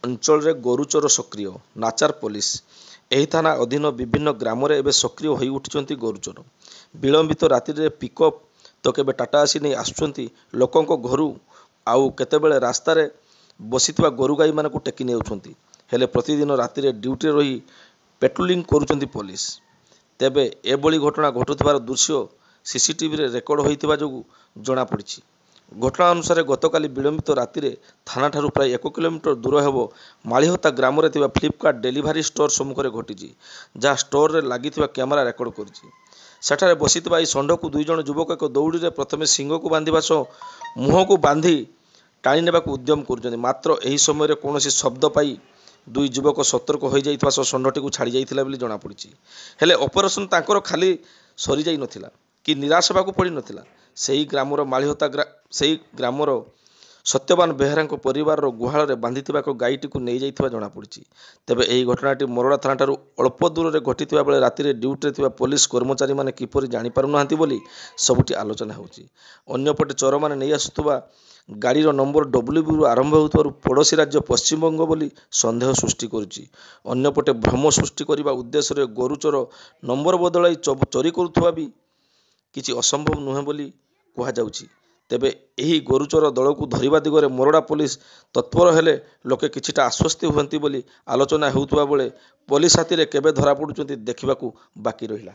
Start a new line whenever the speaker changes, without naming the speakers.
ଅଞ୍ଚଳରେ ଗୋରୁଚୋର ସକ୍ରିୟ, ନାଚାର ପୋଲିସ। ଏହି ଥାନା ଅଧୀନ ବିଭିନ୍ନ ଗ୍ରାମରେ ଏବେ ସକ୍ରିୟ ହୋଇ ଉଠିଛନ୍ତି ଗୋରୁଚୋର। ବିଳମ୍ବିତ ରାତିରେ ପିକଅପ୍ ତ କେବେ ଟାଟା ଆସି ନେଇ ଆସୁଛନ୍ତି ଲୋକଙ୍କ ଘରୁ, ଆଉ କେତେବେଳେ ରାସ୍ତାରେ ବସିଥିବା ଗୋରୁଗାଈମାନଙ୍କୁ ଟେକି ନେଉଛନ୍ତି। ହେଲେ ପ୍ରତିଦିନ ରାତିରେ ଡ୍ୟୁଟିରେ ରହି ପେଟ୍ରୋଲିଂ କରୁଛନ୍ତି ପୋଲିସ। ତେବେ ଏଭଳି ଘଟଣା ଘଟୁଥିବାର ଦୃଶ୍ୟ ସିସିଟିଭିରେ ରେକର୍ଡ ହୋଇଥିବା ଯୋଗୁଁ ଜଣାପଡ଼ିଛି। ଘଟଣା ଅନୁସାରେ ଗତକାଲି ବିଳମ୍ବିତ ରାତିରେ ଥାନାଠାରୁ ପ୍ରାୟ 1 କିଲୋମିଟର ଦୂର ହେବ ମାଳିହତା ଗ୍ରାମରେ ଥିବା ଫ୍ଲିପକାର୍ଟ ଡେଲିଭରି ଷ୍ଟୋର ସମ୍ମୁଖରେ ଘଟିଛି, ଯାହା ଷ୍ଟୋରରେ ଲାଗିଥିବା କ୍ୟାମେରା ରେକର୍ଡ କରିଛି। ସେଠାରେ ବସିଥିବା ଏହି ଷଣ୍ଢକୁ 2 ଜଣ ଯୁବକ ଏକ ଦଉଡ଼ିରେ ପ୍ରଥମେ ଶିଙ୍ଗକୁ ବାନ୍ଧିବା ସହ ମୁହଁକୁ ବାନ୍ଧି ଟାଣି ନେବାକୁ ଉଦ୍ୟମ କରୁଛନ୍ତି। ମାତ୍ର ଏହି ସମୟରେ କୌଣସି ଶବ୍ଦ ପାଇ 2 ଯୁବକ ସତର୍କ ହୋଇଯାଇଥିବା ସହ ଷଣ୍ଢଟିକୁ ଛାଡ଼ି ଯାଇଥିଲା ବୋଲି ଜଣାପଡ଼ିଛି। ହେଲେ ଅପରେସନ ତାଙ୍କର ଖାଲି ସରିଯାଇ ନଥିଲା କି ନିରାଶ ହେବାକୁ ପଡ଼ିନଥିଲା। ସେହି ଗ୍ରାମର ସତ୍ୟବାନ ବେହେରାଙ୍କ ପରିବାରର ଗୁହାଳରେ ବାନ୍ଧିଥିବା ଏକ ଗାଈଟିକୁ ନେଇଯାଇଥିବା ଜଣାପଡ଼ିଛି। ତେବେ ଏହି ଘଟଣାଟି ମୋରଡ଼ା ଥାନାଠାରୁ ଅଳ୍ପ ଦୂରରେ ଘଟିଥିବା ବେଳେ ରାତିରେ ଡ୍ୟୁଟିରେ ଥିବା ପୋଲିସ କର୍ମଚାରୀମାନେ କିପରି ଜାଣିପାରୁନାହାନ୍ତି ବୋଲି ସବୁଠି ଆଲୋଚନା ହେଉଛି। ଅନ୍ୟପଟେ ଚୋରମାନେ ନେଇ ଆସୁଥିବା ଗାଡ଼ିର ନମ୍ବର WBରୁ ଆରମ୍ଭ ହେଉଥିବାରୁ ପଡ଼ୋଶୀ ରାଜ୍ୟ ପଶ୍ଚିମବଙ୍ଗ ବୋଲି ସନ୍ଦେହ ସୃଷ୍ଟି କରୁଛି। ଅନ୍ୟପଟେ ଭ୍ରମ ସୃଷ୍ଟି କରିବା ଉଦ୍ଦେଶ୍ୟରେ ଗୋରୁଚୋର ନମ୍ବର ବଦଳାଇ ଚୋରି କରୁଥିବା ବି କିଛି ଅସମ୍ଭବ ନୁହେଁ ବୋଲି କୁହାଯାଉଛି। ତେବେ ଏହି ଗୋରୁଚୋର ଦଳକୁ ଧରିବା ଦିଗରେ ମୋରଡ଼ା ପୋଲିସ ତତ୍ପର ହେଲେ ଲୋକେ କିଛିଟା ଆଶ୍ୱସ୍ତି ହୁଅନ୍ତି ବୋଲି ଆଲୋଚନା ହେଉଥିବା ବେଳେ ପୋଲିସ ହାତରେ କେବେ ଧରାପଡ଼ୁଛନ୍ତି ଦେଖିବାକୁ ବାକି ରହିଲା।